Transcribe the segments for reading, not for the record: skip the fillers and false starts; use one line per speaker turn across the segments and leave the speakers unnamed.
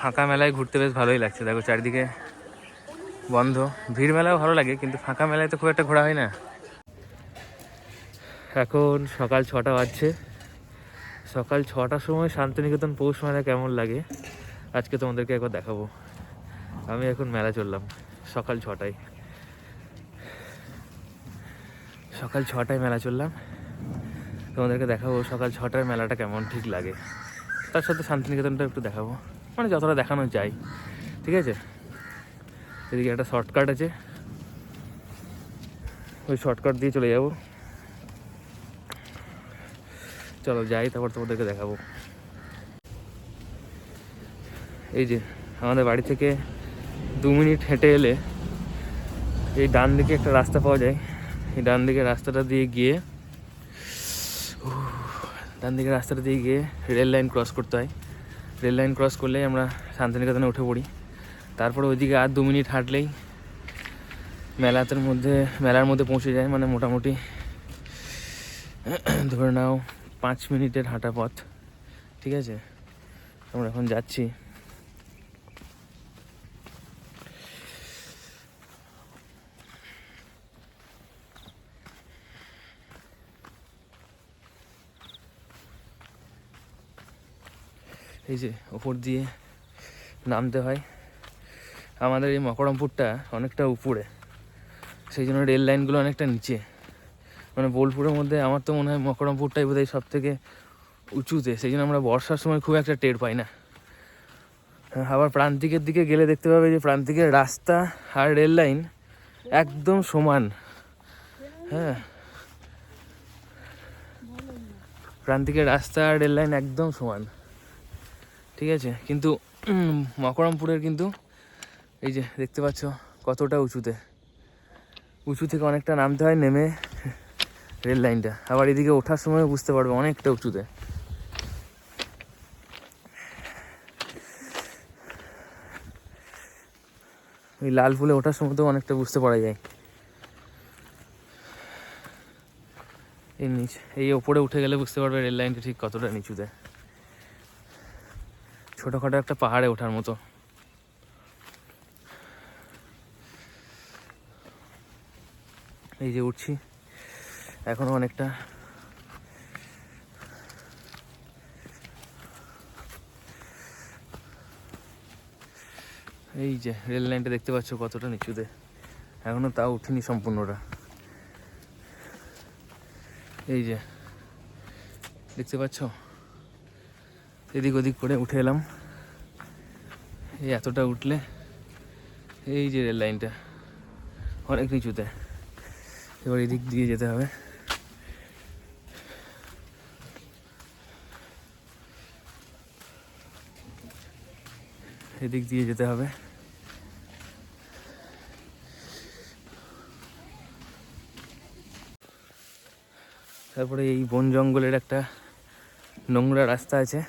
ফাঁকা মেলায় ঘুরতে বেশ ভালোই লাগছে। দেখো চারিদিকে বন্ধ, ভিড় মেলাও ভালো লাগে, কিন্তু ফাঁকা মেলায় তো খুব একটা ঘোরা হয় না। এখন সকাল 6টা বাজছে। সকাল 6টার সময় শান্তিনিকেতন পৌষ মেলা কেমন লাগে আজকে তোমাদেরকে একবার দেখাবো। আমি এখন মেলা চললাম সকাল 6টায়। সকাল 6টায় মেলা চললাম, তোমাদেরকে দেখাবো সকাল 6টার মেলাটা কেমন ঠিক লাগে। তার সাথে শান্তিনিকেতনটা একটু দেখাবো, মানে যতটা দেখানো যায়। ঠিক আছে, এদিকে একটা শর্টকাট আছে, ওই শর্টকাট দিয়ে চলে যাব। চলো যাই, তারপর তোমাদেরকে দেখাবো। এই যে আমাদের বাড়ি থেকে 2 মিনিট হেঁটে এলে এই ডান দিকে একটা রাস্তা পাওয়া যায়। এই ডান দিকে রাস্তাটা দিয়ে গিয়ে রেল লাইন ক্রস করতে হয়। রেল লাইন ক্রস করলেই আমরা শান্তিনিকেতনে উঠে পড়ি। তারপরে ওইদিকে আর 2 মিনিট হাঁটলেই মেলার মধ্যে পৌঁছে যায়। মানে মোটামুটি ধরে নাও 5 মিনিটের হাঁটা পথ। ঠিক আছে, আমরা এখন যাচ্ছি। এই যে ওপর দিয়ে নামতে হয়। আমাদের এই মকরমপুরটা অনেকটা উপরে, সেই জন্য রেল লাইনগুলো অনেকটা নিচে। মানে বোলপুরের মধ্যে আমার তো মনে হয় মকরমপুরটাই বোধহয় সব থেকে উঁচুতে, সেই জন্য আমরা বর্ষার সময় খুব একটা টের পাই না। আবার প্রান্তিকের দিকে গেলে দেখতে পাবে যে প্রান্তিকের রাস্তা আর রেল লাইন একদম সমান। হ্যাঁ, প্রান্তিকের রাস্তা আর রেল লাইন একদম সমান। ঠিক আছে, কিন্তু মকরমপুরের কিন্তু এই যে দেখতে পাচ্ছ কতটা উঁচু থেকে অনেকটা নামতে হয়, নেমে রেল লাইনটা। আবার এদিকে ওঠার সময় বুঝতে পারবে অনেকটা উঁচুতে। ওই লাল ফুলে ওঠার সময় তো অনেকটা বুঝতে পারা যায়। এই ওপরে উঠে গেলে বুঝতে পারবে রেল লাইনটা ঠিক কতটা নিচুতে। ছোটোখাটো একটা পাহাড়ে ওঠার মতো। এই যে উঠছি, এখনো অনেকটা। এই যে রেল লাইনটা দেখতে পাচ্ছ কতটা নিচুতে, এখনো তাও উঠিনি সম্পূর্ণটা। এই যে দেখতে পাচ্ছ, এদিক ওদিক করে উঠে এলাম। এই এতটা উঠলে এই যে রেল লাইনটা অনেক নিচুতে। এবার এদিক দিয়ে যেতে হবে। এদিক দিয়ে যেতে হবে। তারপরে এই বন জঙ্গলের একটা নোংরা রাস্তা আছে।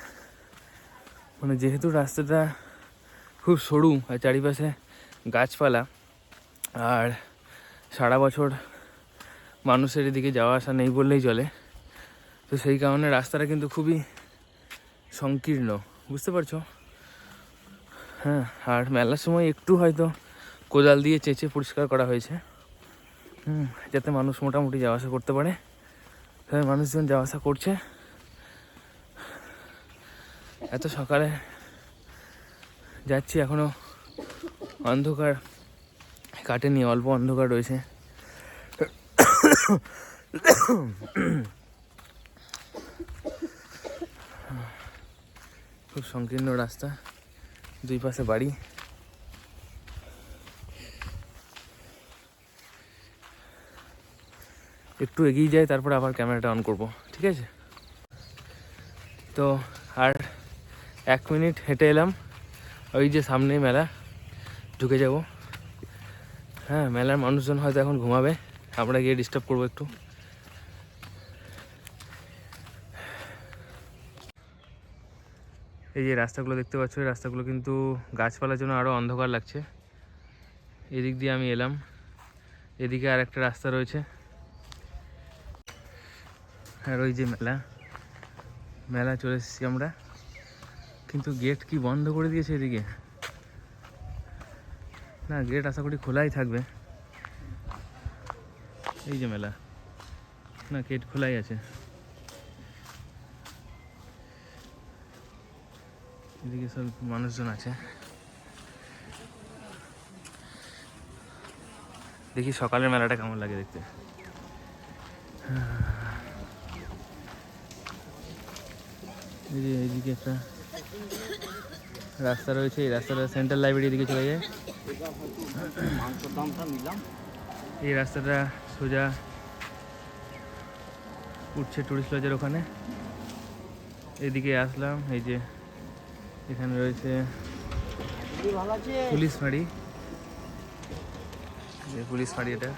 মানে যেহেতু রাস্তাটা খুব সরু আর চারিপাশে গাছপালা, আর সারা বছর মানুষের এদিকে যাওয়া আসা নেই বললেই চলে, তো সেই কারণে রাস্তাটা কিন্তু খুবই সংকীর্ণ, বুঝতে পারছো? হ্যাঁ, আর মেলার সময় একটু হয়তো কোদাল দিয়ে চেঁচে পরিষ্কার করা হয়েছে, যাতে মানুষ মোটামুটি যাওয়া আসা করতে পারে। তাই মানুষজন যাওয়া আসা করছে। এত সকালে যাচ্ছি, এখনো অন্ধকার কাটেনি, অল্প অন্ধকার রয়েছে। খুব সংকীর্ণ রাস্তা, দুই পাশে বাড়ি। একটু এগিয়ে যাই, তারপরে আবার ক্যামেরাটা অন করব, ঠিক আছে? তো আর 1 মিনিট হেঁটে এলাম, ওই যে সামনেই মেলা, ঢুকে যাব। হ্যাঁ, মেলার মানুষজন হয়তো এখন ঘুমাবে, আমরা গিয়ে ডিস্টার্ব করবো একটু। এই যে রাস্তাগুলো দেখতে পাচ্ছ, এই রাস্তাগুলো কিন্তু গাছপালার জন্য আরও অন্ধকার লাগছে। এদিক দিয়ে আমি এলাম, এদিকে আর একটা রাস্তা রয়েছে। আর ওই যে মেলা চলে এসেছি আমরা। কিন্তু গেট কি বন্ধ করে দিয়েছে এদিকে? না, গেট আশা করি খোলাই থাকবে। এই যে মেলা, না গেট খোলাই আছে। এদিকে সব মানুষজন আছে। দেখি সকালের মেলাটা কেমন লাগে দেখতে। এইদিকে একটা রাস্তা রয়েছে, এই রাস্তাটা সেন্ট্রাল লাইব্রেরি দিকে চলে যায়। এই রাস্তাটা সোজা উঠছে টুরিস্ট লজের ওখানে। এদিকে আসলাম, এই যে এখানে রয়েছে পুলিশ ফাঁড়ি। পুলিশ ফাঁড়ি এটা।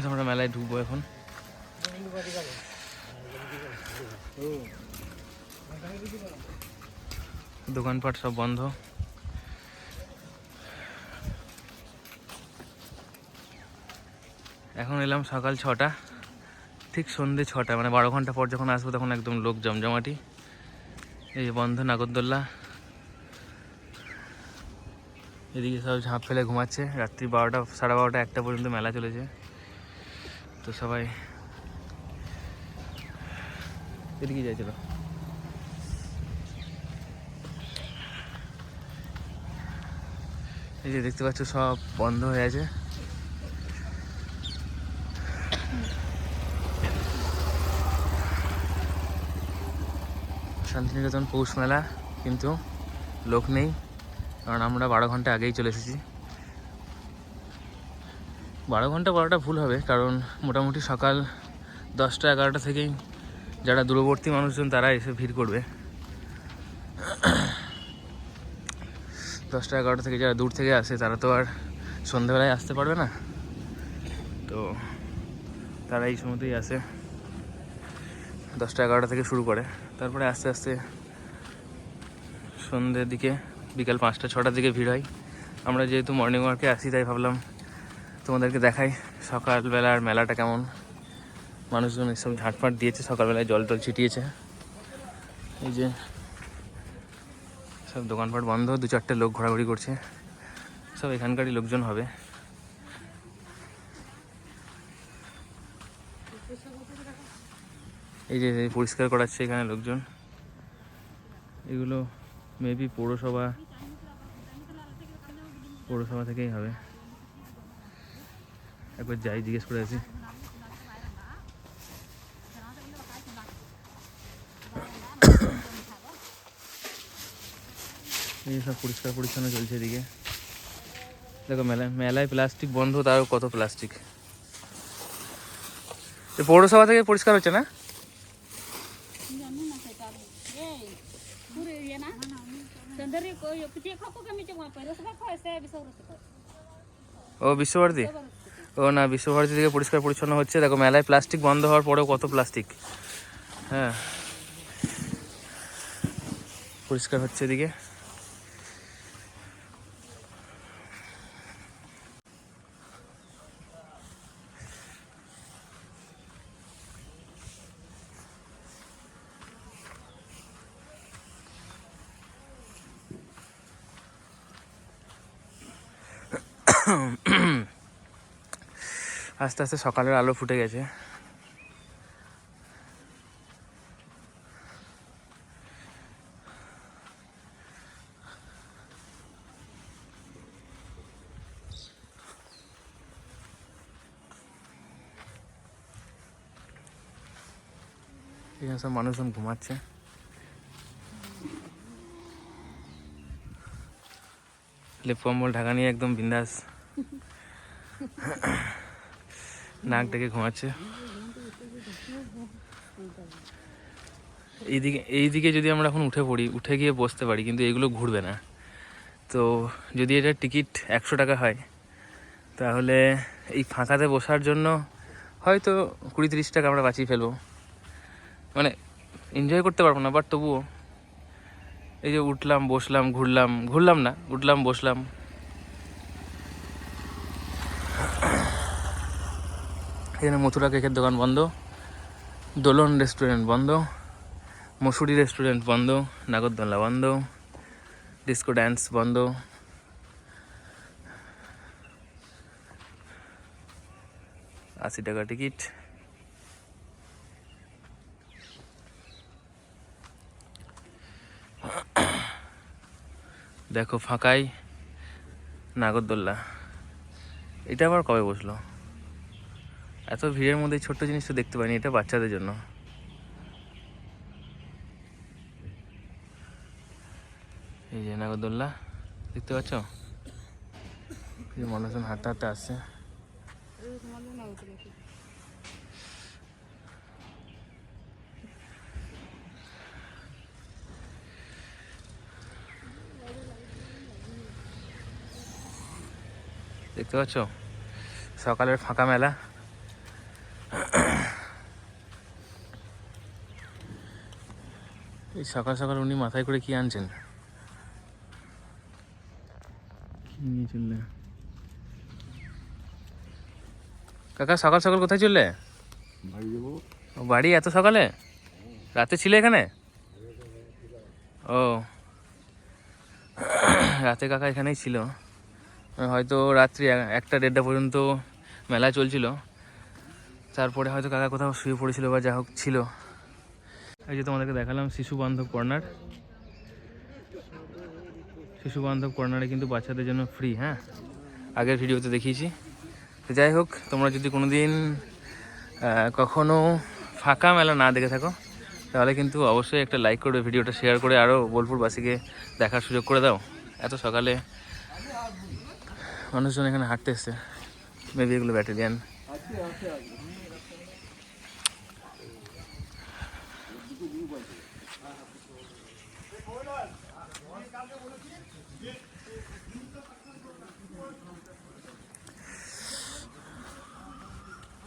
আমরা মেলায় ঢুকবো এখন। দোকানপাট সব বন্ধ। এখন এলাম সকাল 6টা, ঠিক সন্ধ্যে 6টা, মানে 12 ঘন্টা পর যখন আসবো তখন একদম লোক জমজমাটি। এই বন্ধ নাগরদোল্লা। এদিকে সব ঝাঁপ ফেলে ঘুমাচ্ছে। রাত্রি 12টা, 12:30, 1টা পর্যন্ত মেলা চলেছে। তো সবাই এদিকে যাইছিল। এই যে দেখতে পাচ্ছ সব বন্ধ হয়ে আছে। শান্তিনিকেতন পৌষ মেলা, কিন্তু লোক নেই, কারণ আমরা 12 ঘন্টা আগেই চলে এসেছি। 12 ঘন্টা বলাটা ভুল হবে, কারণ মোটামুটি সকাল 10টা 11টা থেকেই যারা দূরবর্তী মানুষজন তারা এসে ভিড় করবে। 10টা 11টা থেকে যারা দূর থেকে আসে তারা তো আর সন্ধ্যাবেলায় আসতে পারবে না, তো তারা এই সময়তেই আসে। 10টা 11টা থেকে শুরু করে, তারপরে আস্তে আস্তে সন্ধ্যের দিকে, বিকাল 5টা 6টার দিকে ভিড় হয়। আমরা যেহেতু মর্নিং ওয়ার্কে আসি, তাই ভাবলাম তোমাদেরকে দেখাই সকালবেলার মেলাটা কেমন। মানুষজন এসব ঝাঁটফাট দিয়েছে, সকালবেলায় জল টল ছিটিয়েছে। এই যে সব দোকানপাট বন্ধ, 2-4টে লোক ঘোরাঘুরি করছে, সব এখানকারই লোকজন হবে। এই যে পরিষ্কার করাচ্ছে এখানে লোকজন, এগুলো মেবি পৌরসভা থেকেই হবে। একবার যাই, জিজ্ঞেস করে আসি। এই সব পরিষ্কার পরিচ্ছন্ন চলছে এদিকে। দেখো মেলায় প্লাস্টিক বন্ধ, তাও কত প্লাস্টিক। পৌরসভা থেকে পরিষ্কার হচ্ছে না? ও বিশ্বভারতী, ও না, বিশ্বভারতী থেকে পরিষ্কার পরিচ্ছন্ন হচ্ছে। দেখো মেলায় প্লাস্টিক বন্ধ হওয়ার পরেও কত প্লাস্টিক। হ্যাঁ, পরিষ্কার হচ্ছে এদিকে। আস্তে আস্তে সকালের আলো ফুটে গেছে। এখানে সব মানুষজন ঘুমাচ্ছে। লেপ কম্বল ঢাকা নিয়ে একদম বিন্দাস নাক ডেকে ঘুমাচ্ছে। এইদিকে যদি আমরা এখন উঠে পড়ি, উঠে গিয়ে বসতে পারি, কিন্তু এগুলো ঘুরবে না। তো যদি এটা টিকিট 100 টাকা হয়, তাহলে এই ফাঁকাতে বসার জন্য হয়তো 20-30 টাকা আমরা বাঁচিয়ে ফেলবো। মানে এনজয় করতে পারবো না, বাট তবুও এই যে উঠলাম, বসলাম, ঘুরলাম না, উঠলাম, বসলাম। এখানে মথুরা কেকের দোকান বন্ধ, দোলন রেস্টুরেন্ট বন্ধ, মসুরি রেস্টুরেন্ট বন্ধ, নাগরদোলনা বন্ধ, ডিস্কো ড্যান্স বন্ধ। ৳৮০ টিকিট। দেখো ফাঁকাই নাগরদোলনা। এটা আবার কবে বসলো? এত ভিড়ের মধ্যে ছোট্ট জিনিস তো দেখতে পাইনি। এটা বাচ্চাদের জন্য। এই যে নাগরদোলনা দেখতে পাচ্ছ, মানুষজন হাঁটতে হাঁটতে আসছে। দেখতে পাচ্ছ সকালের ফাঁকা মেলা। এই সকাল সকাল উনি মাথায় করে কি আনছেন? কি নিয়ে চললে কাকা? সকাল সকাল কোথায় চললে? বাড়ি এত সকালে? রাতে ছিলে এখানে? ও রাতে কাকা এখানেই ছিল। হয়তো রাত্রি 1টা-1:30 পর্যন্ত মেলা চলছিল। তারপরে হয়তো কাকা কোথাও শুয়ে পড়েছিল বা যা হোক ছিল। এই যে তোমাদেরকে দেখালাম শিশু বান্ধব কর্নার। শিশু বান্ধব কর্নারে কিন্তু বাচ্চাদের জন্য ফ্রি। হ্যাঁ, আগের ভিডিওতে দেখিয়েছি। তো যাই হোক, তোমরা যদি কোনো দিন কখনো ফাঁকা মেলা না দেখে থাকো তাহলে কিন্তু অবশ্যই একটা লাইক করবে, ভিডিওটা শেয়ার করে আরও বোলপুরবাসীকে দেখার সুযোগ করে দাও। এত সকালে মানুষজন এখানে হাঁটতে এসছে। মেবি এগুলো ব্যাটালিয়ান।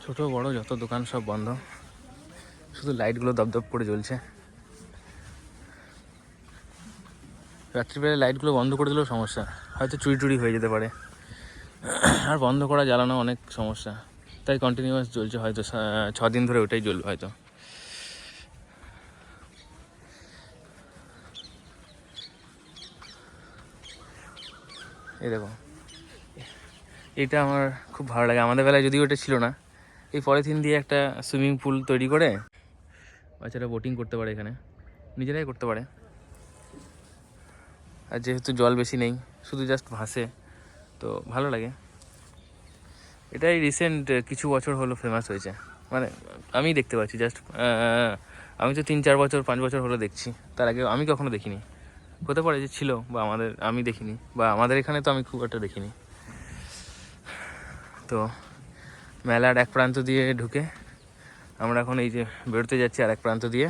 ছোট বড় যত দোকান সব বন্ধ, শুধু লাইটগুলো দপদপ করে জ্বলছে। রাত্রিবেলায় লাইটগুলো বন্ধ করে দিলেও সমস্যা, হয়তো চুরি টুরি হয়ে যেতে পারে। আর বন্ধ করা জ্বালানো অনেক সমস্যা, তাই কন্টিনিউয়াস জ্বলছে। হয়তো 6 দিন ধরে ওটাই জ্বলবে হয়তো। এই দেখো, এটা আমার খুব ভালো লাগে। আমাদের বেলায় যদিও এটা ছিল না। এই পলিথিন দিয়ে একটা সুইমিং পুল তৈরি করে বাচ্চারা বোটিং করতে পারে, এখানে নিজেরাই করতে পারে। আর যেহেতু জল বেশি নেই, শুধু জাস্ট ভাসে, তো ভালো লাগে। এটাই রিসেন্ট কিছু বছর হলো ফেমাস হয়েছে, মানে আমি দেখতে পাচ্ছি। জাস্ট আমি তো 3-4 বছর 5 বছর হলো দেখছি, তার আগে আমি কখনো দেখিনি। হতে পারে যে ছিল, বা আমি দেখিনি, বা আমাদের এখানে তো আমি খুব একটা দেখিনি। তো মেলার এক প্রান্ত দিয়ে ঢুকে আমরা এখন এই যে বেরোতে যাচ্ছি আর এক প্রান্ত দিয়ে।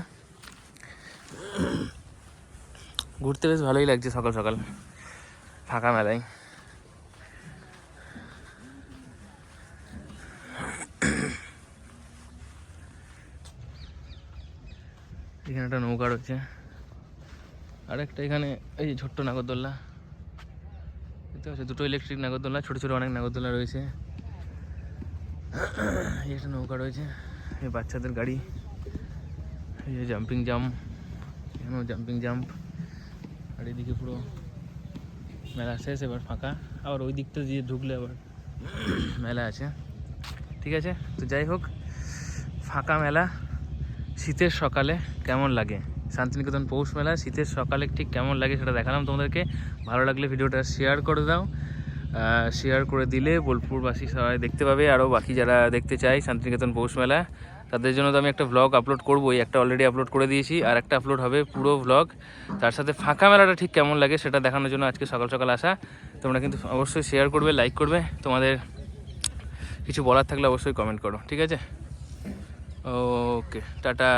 ঘুরতে বেশ ভালোই লাগছে সকাল সকাল ফাঁকা মেলায়। এখানে একটা নৌকা রয়েছে, আর একটা এখানে এই যে ছোট্ট নাগরদোলনা দেখতে পাচ্ছি। 2টো ইলেকট্রিক নাগরদোলনা, ছোটো ছোটো অনেক নাগরদোলনা রয়েছে। এই একটা নৌকা রয়েছে, এই বাচ্চাদের গাড়ি। এই যে জাম্পিং জাম্প, এখানেও জাম্পিং জাম্প। আর এদিকে পুরো মেলা শেষ, এবার ফাঁকা। আবার ওই দিকটা দিয়ে ঢুকলে আবার মেলা আছে। ঠিক আছে, তো যাই হোক, ফাঁকা মেলা শীতের সকালে কেমন লাগে, শান্তিনিকেতন পৌষ মেলা শীতের সকালে ঠিক কেমন লাগে সেটা দেখালাম তোমাদেরকে। ভালো লাগলে ভিডিওটা শেয়ার করে দাও। শেয়ার করে দিলে বোলপুরবাসী সবাই দেখতে পাবে। আরও বাকি যারা দেখতে চায় শান্তিনিকেতন পৌষ মেলা, তাদের জন্য তো আমি একটা ভ্লগ আপলোড করবোই। একটা অলরেডি আপলোড করে দিয়েছি, আর একটা আপলোড হবে পুরো ভ্লগ। তার সাথে ফাঁকা মেলাটা ঠিক কেমন লাগে সেটা দেখানোর জন্য আজকে সকাল সকাল আসা। তোমরা কিন্তু অবশ্যই শেয়ার করবে, লাইক করবে। তোমাদের কিছু বলার থাকলে অবশ্যই কমেন্ট করো, ঠিক আছে? ওকে, টাটা।